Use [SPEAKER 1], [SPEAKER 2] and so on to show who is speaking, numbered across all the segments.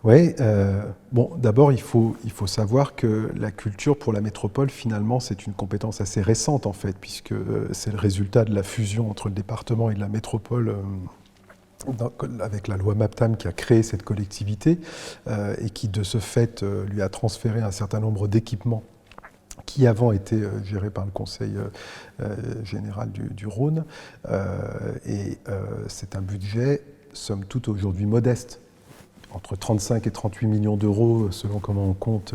[SPEAKER 1] Oui, bon, d'abord, il faut savoir que la culture pour la métropole, finalement, c'est une compétence assez récente, en fait, puisque c'est le résultat de la fusion entre le département et la métropole avec la loi MAPTAM qui a créé cette collectivité et qui, de ce fait, lui a transféré un certain nombre d'équipements qui avant étaient gérés par le Conseil général du Rhône. C'est un budget, somme toute, aujourd'hui modeste, entre 35 et 38 millions d'euros, selon comment on compte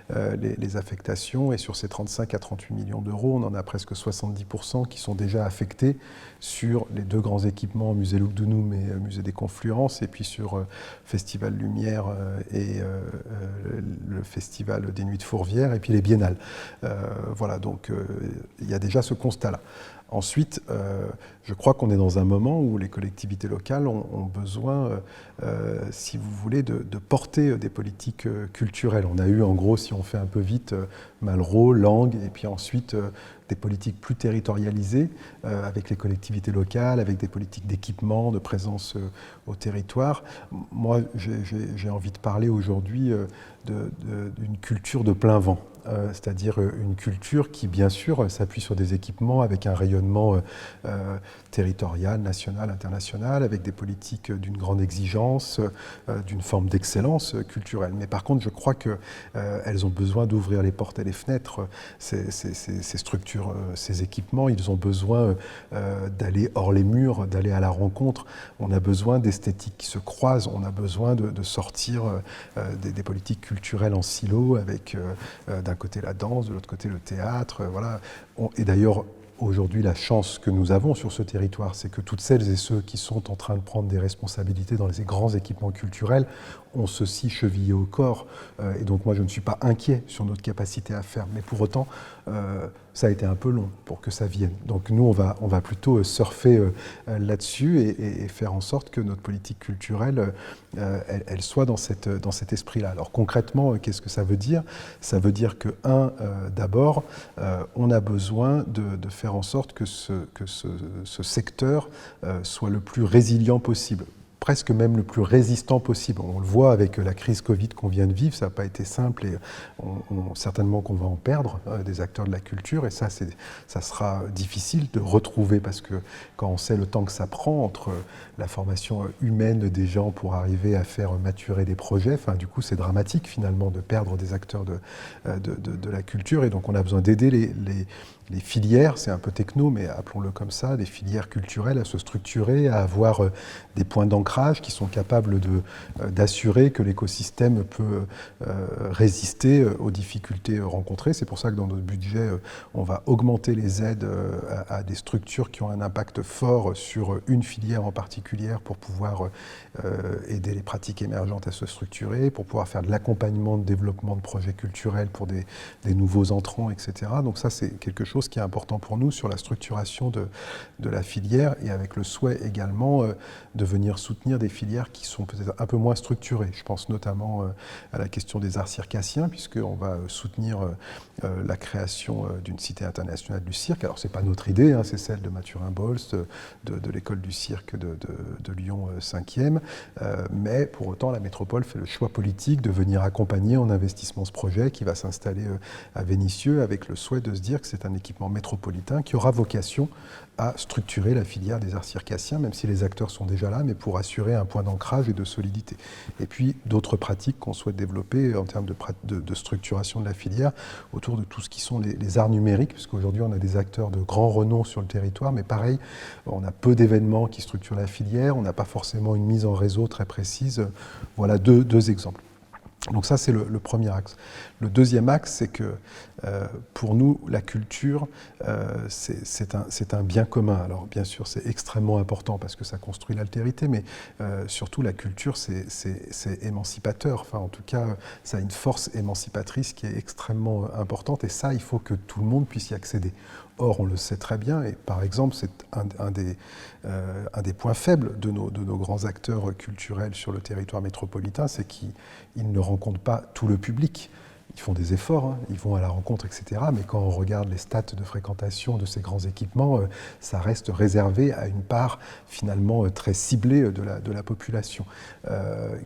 [SPEAKER 1] les affectations. Et sur ces 35 à 38 millions d'euros, on en a presque 70% qui sont déjà affectés sur les deux grands équipements, Musée Lugdunum et Musée des Confluences, et puis sur Festival Lumière et le Festival des Nuits de Fourvière, et puis les Biennales. Voilà, donc il y a déjà ce constat-là. Ensuite, je crois qu'on est dans un moment où les collectivités locales ont besoin, si vous voulez, de porter des politiques culturelles. On a eu, en gros, si on fait un peu vite, Malraux, Langue, et puis ensuite des politiques plus territorialisées avec les collectivités locales, avec des politiques d'équipement, de présence au territoire. Moi, j'ai envie de parler aujourd'hui d'une culture de plein vent. C'est-à-dire une culture qui, bien sûr, s'appuie sur des équipements avec un rayonnement territorial, national, international, avec des politiques d'une grande exigence, d'une forme d'excellence culturelle. Mais par contre, je crois qu'elles ont besoin d'ouvrir les portes et les fenêtres, ces structures, ces équipements. Ils ont besoin d'aller hors les murs, d'aller à la rencontre. On a besoin d'esthétiques qui se croisent. On a besoin de sortir des politiques culturelles en silo avec d'un côté la danse, de l'autre côté le théâtre. Voilà. Et d'ailleurs, aujourd'hui, la chance que nous avons sur ce territoire, c'est que toutes celles et ceux qui sont en train de prendre des responsabilités dans les grands équipements culturels ont ceci chevillé au corps. Et donc moi, je ne suis pas inquiet sur notre capacité à faire. Mais pour autant, ça a été un peu long pour que ça vienne. Donc nous, on va plutôt surfer là-dessus et faire en sorte que notre politique culturelle, elle soit dans cet esprit-là. Alors concrètement, qu'est-ce que ça veut dire ? Ça veut dire que, d'abord, on a besoin de faire en sorte que ce secteur soit le plus résilient possible, presque même le plus résistant possible. On le voit avec la crise Covid qu'on vient de vivre, ça n'a pas été simple et certainement qu'on va en perdre des acteurs de la culture et ça sera difficile de retrouver parce que quand on sait le temps que ça prend entre la formation humaine des gens pour arriver à faire maturer des projets, enfin, du coup c'est dramatique finalement de perdre des acteurs de la culture et donc on a besoin d'aider les filières, c'est un peu techno, mais appelons-le comme ça, des filières culturelles à se structurer, à avoir des points d'ancrage qui sont capables d'assurer que l'écosystème peut résister aux difficultés rencontrées. C'est pour ça que dans notre budget, on va augmenter les aides à des structures qui ont un impact fort sur une filière en particulier pour pouvoir aider les pratiques émergentes à se structurer, pour pouvoir faire de l'accompagnement de développement de projets culturels pour des nouveaux entrants, etc. Donc ça, c'est quelque chose qui est important pour nous sur la structuration de la filière et avec le souhait également de venir soutenir des filières qui sont peut-être un peu moins structurées. Je pense notamment à la question des arts circassiens, puisqu'on va soutenir la création d'une cité internationale du cirque. Alors, ce n'est pas notre idée, hein, c'est celle de Mathurin Bols, de l'école du cirque de Lyon 5e. Mais pour autant, la métropole fait le choix politique de venir accompagner en investissement ce projet qui va s'installer à Vénissieux avec le souhait de se dire que c'est un équipement métropolitain qui aura vocation à structurer la filière des arts circassiens, même si les acteurs sont déjà là, mais pour assurer un point d'ancrage et de solidité. Et puis d'autres pratiques qu'on souhaite développer en termes de structuration de la filière autour de tout ce qui sont les arts numériques, puisqu'aujourd'hui on a des acteurs de grand renom sur le territoire, mais pareil, on a peu d'événements qui structurent la filière, on n'a pas forcément une mise en réseau très précise. Voilà deux exemples. Donc ça, c'est le premier axe. Le deuxième axe, c'est que pour nous, la culture, c'est un bien commun. Alors bien sûr, c'est extrêmement important parce que ça construit l'altérité, mais surtout la culture, c'est émancipateur. Enfin, en tout cas, ça a une force émancipatrice qui est extrêmement importante et ça, il faut que tout le monde puisse y accéder. Or, on le sait très bien, et par exemple, c'est un des points faibles de nos grands acteurs culturels sur le territoire métropolitain, c'est qu'ils ne rencontrent pas tout le public. Ils font des efforts, hein, ils vont à la rencontre, etc. Mais quand on regarde les stats de fréquentation de ces grands équipements, ça reste réservé à une part finalement très ciblée de la population,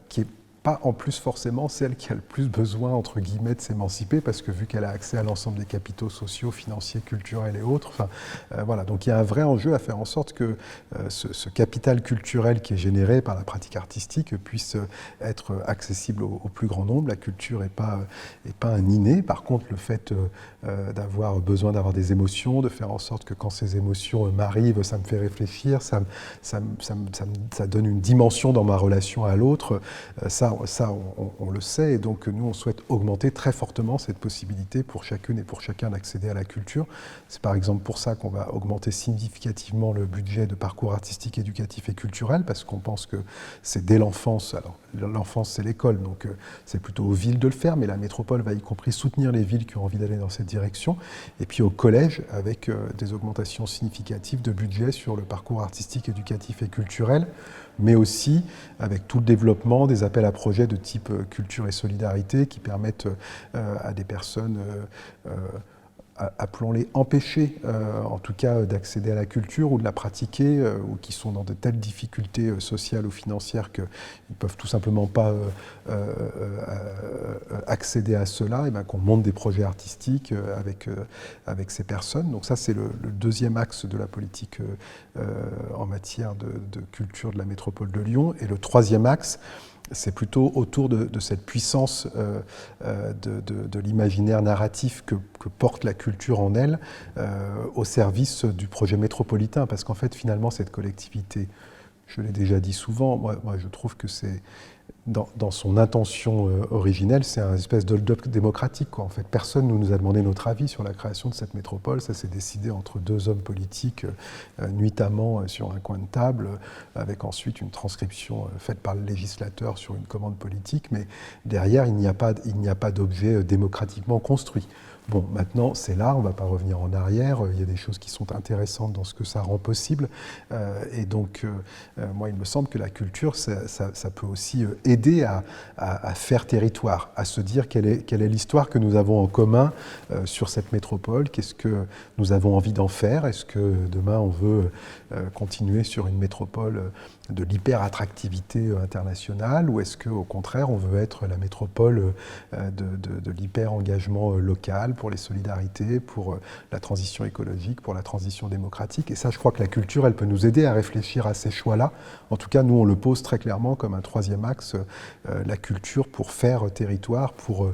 [SPEAKER 1] qui est pas en plus forcément celle qui a le plus besoin, entre guillemets, de s'émanciper, parce que vu qu'elle a accès à l'ensemble des capitaux sociaux, financiers, culturels et autres, voilà. Donc il y a un vrai enjeu à faire en sorte que ce capital culturel qui est généré par la pratique artistique puisse être accessible au plus grand nombre. La culture n'est pas un inné. Par contre, le fait d'avoir besoin d'avoir des émotions, de faire en sorte que quand ces émotions m'arrivent, ça me fait réfléchir, ça donne une dimension dans ma relation à l'autre, ça on le sait, et donc nous on souhaite augmenter très fortement cette possibilité pour chacune et pour chacun d'accéder à la culture. C'est par exemple pour ça qu'on va augmenter significativement le budget de parcours artistique, éducatif et culturel, parce qu'on pense que c'est dès l'enfance. Alors l'enfance c'est l'école, donc c'est plutôt aux villes de le faire, mais la métropole va y compris soutenir les villes qui ont envie d'aller dans cette direction, et puis au collège avec des augmentations significatives de budget sur le parcours artistique, éducatif et culturel, mais aussi avec tout le développement des appels à projets de type culture et solidarité qui permettent à des personnes, appelons-les empêchées, en tout cas d'accéder à la culture ou de la pratiquer, ou qui sont dans de telles difficultés sociales ou financières qu'ils ne peuvent tout simplement pas accéder à cela, et bien qu'on monte des projets artistiques avec ces personnes. Donc ça, c'est le deuxième axe de la politique en matière de culture de la métropole de Lyon. Et le troisième axe, c'est plutôt autour de cette puissance de l'imaginaire narratif que porte la culture en elle, au service du projet métropolitain. Parce qu'en fait, finalement, cette collectivité, je l'ai déjà dit souvent, moi je trouve que c'est, dans son intention originelle, c'est un espèce d'hold-up démocratique, quoi. En fait, personne ne nous a demandé notre avis sur la création de cette métropole. Ça s'est décidé entre deux hommes politiques, nuitamment sur un coin de table, avec ensuite une transcription faite par le législateur sur une commande politique. Mais derrière, il n'y a pas d'objet démocratiquement construit. Bon, maintenant, c'est là, on ne va pas revenir en arrière. Il y a des choses qui sont intéressantes dans ce que ça rend possible. Et donc, moi, il me semble que la culture, ça peut aussi aider à faire territoire, à se dire quelle est l'histoire que nous avons en commun sur cette métropole, qu'est-ce que nous avons envie d'en faire, est-ce que demain on veut continuer sur une métropole de l'hyper-attractivité internationale, ou est-ce qu'au contraire on veut être la métropole de l'hyper-engagement local pour les solidarités, pour la transition écologique, pour la transition démocratique. Et ça, je crois que la culture, elle peut nous aider à réfléchir à ces choix-là. En tout cas, nous, on le pose très clairement comme un troisième axe, la culture pour faire territoire, pour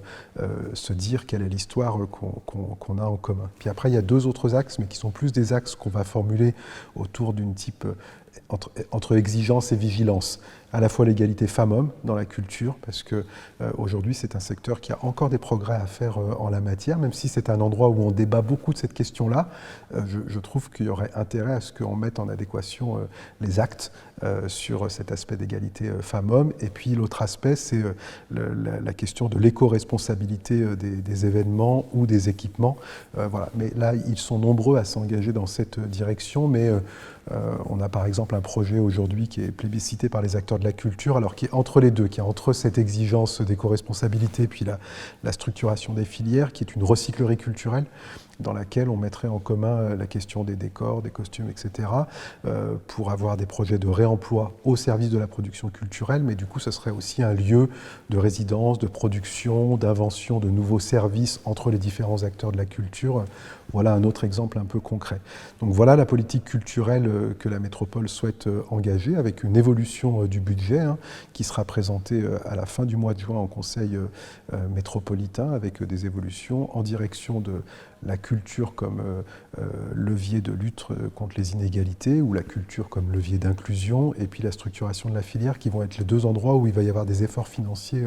[SPEAKER 1] se dire quelle est l'histoire qu'on a en commun. Puis après, il y a deux autres axes, mais qui sont plus des axes qu'on va formuler autour d'une type entre exigence et vigilance. À la fois l'égalité femmes-hommes dans la culture, parce que aujourd'hui c'est un secteur qui a encore des progrès à faire en la matière, même si c'est un endroit où on débat beaucoup de cette question-là. Je trouve qu'il y aurait intérêt à ce qu'on mette en adéquation les actes sur cet aspect d'égalité femmes-hommes. Et puis l'autre aspect, c'est la question de l'éco-responsabilité des événements ou des équipements. Voilà. Mais là, ils sont nombreux à s'engager dans cette direction, mais on a par exemple un projet aujourd'hui qui est plébiscité par les acteurs de la culture, alors qui est entre les deux, qui est entre cette exigence d'éco-responsabilité puis la structuration des filières, qui est une recyclerie culturelle, dans laquelle on mettrait en commun la question des décors, des costumes, etc., pour avoir des projets de réemploi au service de la production culturelle, mais du coup, ce serait aussi un lieu de résidence, de production, d'invention de nouveaux services entre les différents acteurs de la culture. Voilà un autre exemple un peu concret. Donc voilà la politique culturelle que la métropole souhaite engager, avec une évolution du budget qui sera présentée à la fin du mois de juin au Conseil métropolitain, avec des évolutions en direction de la culture comme levier de lutte contre les inégalités, ou la culture comme levier d'inclusion, et puis la structuration de la filière, qui vont être les deux endroits où il va y avoir des efforts financiers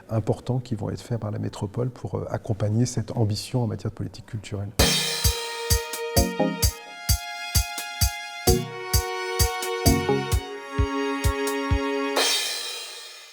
[SPEAKER 1] importants qui vont être faits par la métropole pour accompagner cette ambition en matière de politique culturelle.